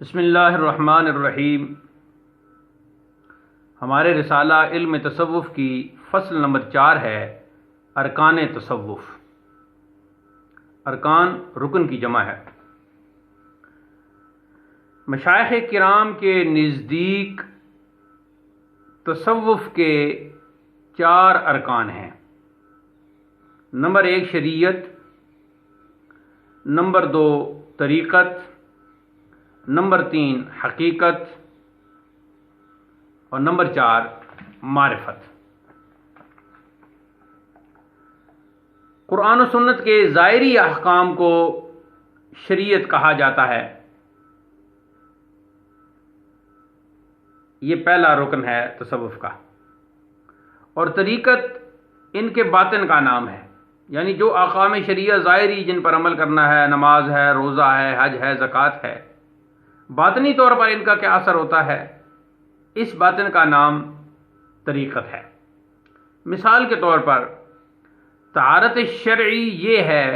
بسم اللہ الرحمن الرحیم۔ ہمارے رسالہ علم تصوف کی فصل نمبر 4 ہے ارکان تصوف۔ ارکان رکن کی جمع ہے۔ مشائخ کرام کے نزدیک تصوف کے 4 ارکان ہیں۔ نمبر 1 شریعت، نمبر 2 طریقت، نمبر 3 حقیقت اور نمبر 4 معرفت۔ قرآن و سنت کے ظاہری احکام کو شریعت کہا جاتا ہے۔ یہ پہلا رکن ہے تصوف کا۔ اور طریقت ان کے باطن کا نام ہے، یعنی جو احکام شریعت ظاہری جن پر عمل کرنا ہے، نماز ہے، روزہ ہے، حج ہے، زکوٰۃ ہے، باطنی طور پر ان کا کیا اثر ہوتا ہے، اس باطن کا نام طریقت ہے۔ مثال کے طور پر طہارت شرعی یہ ہے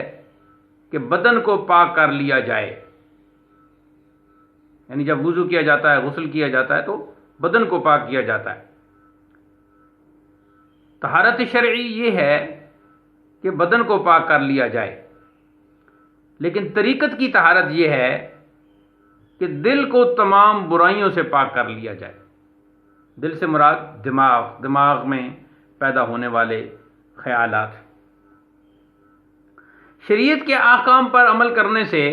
کہ بدن کو پاک کر لیا جائے، یعنی جب وضو کیا جاتا ہے، غسل کیا جاتا ہے تو بدن کو پاک کیا جاتا ہے۔ طہارت شرعی یہ ہے کہ بدن کو پاک کر لیا جائے، لیکن طریقت کی طہارت یہ ہے کہ دل کو تمام برائیوں سے پاک کر لیا جائے۔ دل سے مراد دماغ میں پیدا ہونے والے خیالات۔ شریعت کے احکام پر عمل کرنے سے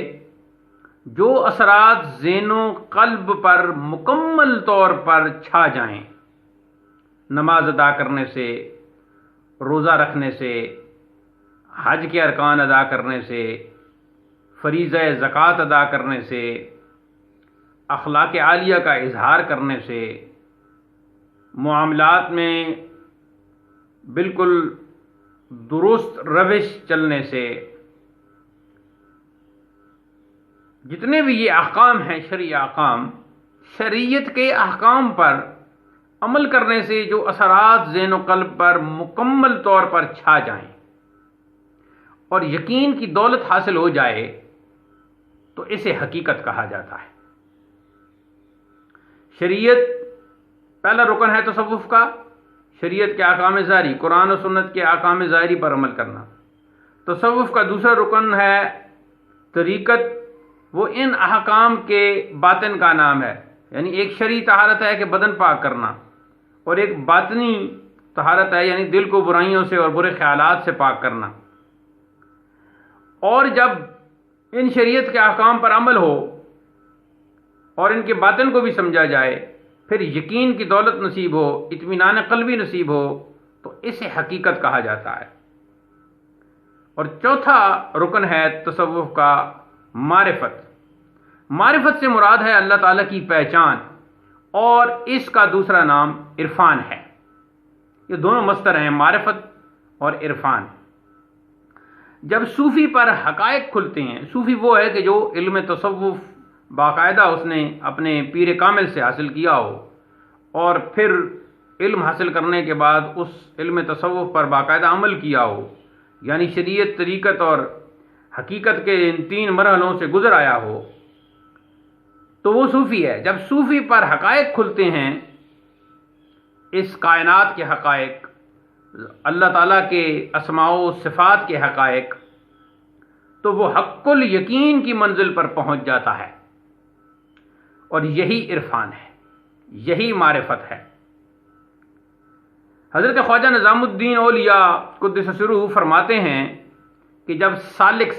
جو اثرات ذہن و قلب پر مکمل طور پر چھا جائیں، نماز ادا کرنے سے، روزہ رکھنے سے، حج کے ارکان ادا کرنے سے، فریضہ زکوٰۃ ادا کرنے سے، اخلاق عالیہ کا اظہار کرنے سے، معاملات میں بالکل درست روش چلنے سے، جتنے بھی یہ احکام ہیں شرعی احکام، شریعت کے احکام پر عمل کرنے سے جو اثرات ذہن و قلب پر مکمل طور پر چھا جائیں اور یقین کی دولت حاصل ہو جائے تو اسے حقیقت کہا جاتا ہے۔ شریعت پہلا رکن ہے تصوف کا، شریعت کے احکام ظاہری، قرآن و سنت کے احکام ظاہری پر عمل کرنا۔ تصوف کا دوسرا رکن ہے طریقت، وہ ان احکام کے باطن کا نام ہے، یعنی ایک شرعی طہارت ہے کہ بدن پاک کرنا، اور ایک باطنی طہارت ہے یعنی دل کو برائیوں سے اور برے خیالات سے پاک کرنا۔ اور جب ان شریعت کے احکام پر عمل ہو اور ان کے باطن کو بھی سمجھا جائے، پھر یقین کی دولت نصیب ہو، اطمینان قلبی نصیب ہو، تو اسے حقیقت کہا جاتا ہے۔ اور چوتھا رکن ہے تصوف کا معرفت۔ معرفت سے مراد ہے اللہ تعالیٰ کی پہچان، اور اس کا دوسرا نام عرفان ہے۔ یہ دونوں مصدر ہیں، معرفت اور عرفان۔ جب صوفی پر حقائق کھلتے ہیں، صوفی وہ ہے کہ جو علم تصوف باقاعدہ اس نے اپنے پیر کامل سے حاصل کیا ہو، اور پھر علم حاصل کرنے کے بعد اس علم تصوف پر باقاعدہ عمل کیا ہو، یعنی شریعت، طریقت اور حقیقت کے ان 3 مرحلوں سے گزر آیا ہو، تو وہ صوفی ہے۔ جب صوفی پر حقائق کھلتے ہیں، اس کائنات کے حقائق، اللہ تعالیٰ کے اسماء و صفات کے حقائق، تو وہ حق الیقین کی منزل پر پہنچ جاتا ہے، اور یہی عرفان ہے، یہی معرفت ہے۔ حضرت خواجہ نظام الدین اولیاء قدس سرہ فرماتے ہیں کہ جب سالک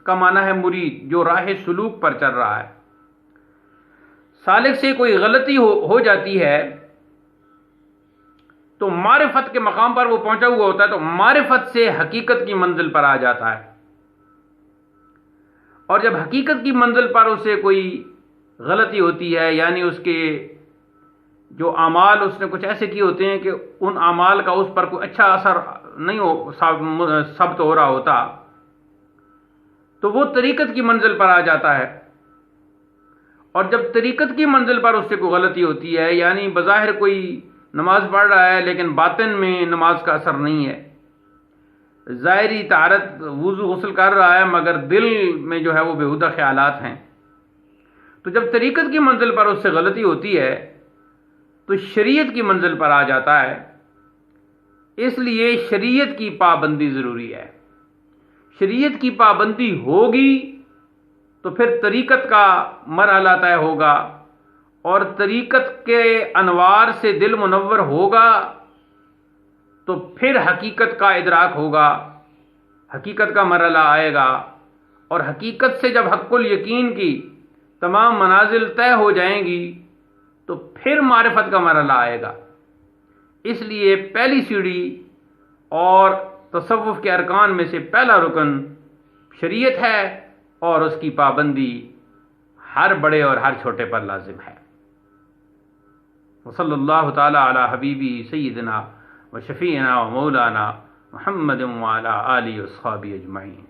کا معنی ہے مرید، جو راہ سلوک پر چل رہا ہے، سالک سے کوئی غلطی ہو جاتی ہے تو معرفت کے مقام پر وہ پہنچا ہوا ہوتا ہے، تو معرفت سے حقیقت کی منزل پر آ جاتا ہے۔ اور جب حقیقت کی منزل پر اسے کوئی غلطی ہوتی ہے، یعنی اس کے جو اعمال اس نے کچھ ایسے کیے ہوتے ہیں کہ ان اعمال کا اس پر کوئی اچھا اثر نہیں ثابت ہو رہا ہوتا، تو وہ طریقت کی منزل پر آ جاتا ہے۔ اور جب طریقت کی منزل پر اس سے کوئی غلطی ہوتی ہے، یعنی بظاہر کوئی نماز پڑھ رہا ہے لیکن باطن میں نماز کا اثر نہیں ہے، ظاہری طہارت وضو غسل کر رہا ہے مگر دل میں جو ہے وہ بیہودہ خیالات ہیں، تو جب طریقت کی منزل پر اس سے غلطی ہوتی ہے تو شریعت کی منزل پر آ جاتا ہے. اس لیے شریعت کی پابندی ضروری ہے. شریعت کی پابندی ہوگی تو پھر طریقت کا مرحلہ طے ہوگا، اور طریقت کے انوار سے دل منور ہوگا تو پھر حقیقت کا ادراک ہوگا، حقیقت کا مرحلہ آئے گا، اور حقیقت سے جب حق الیقین کی تمام منازل طے ہو جائیں گی تو پھر معرفت کا مرحلہ آئے گا. اس لیے پہلی سیڑھی اور تصوف کے ارکان میں سے پہلا رکن شریعت ہے، اور اس کی پابندی ہر بڑے اور ہر چھوٹے پر لازم ہے. وصلی اللہ تعالی علی حبیبی سیدنا و شفیعنا و مولانا محمد وعلی آلہ و صحابہ اجمعین.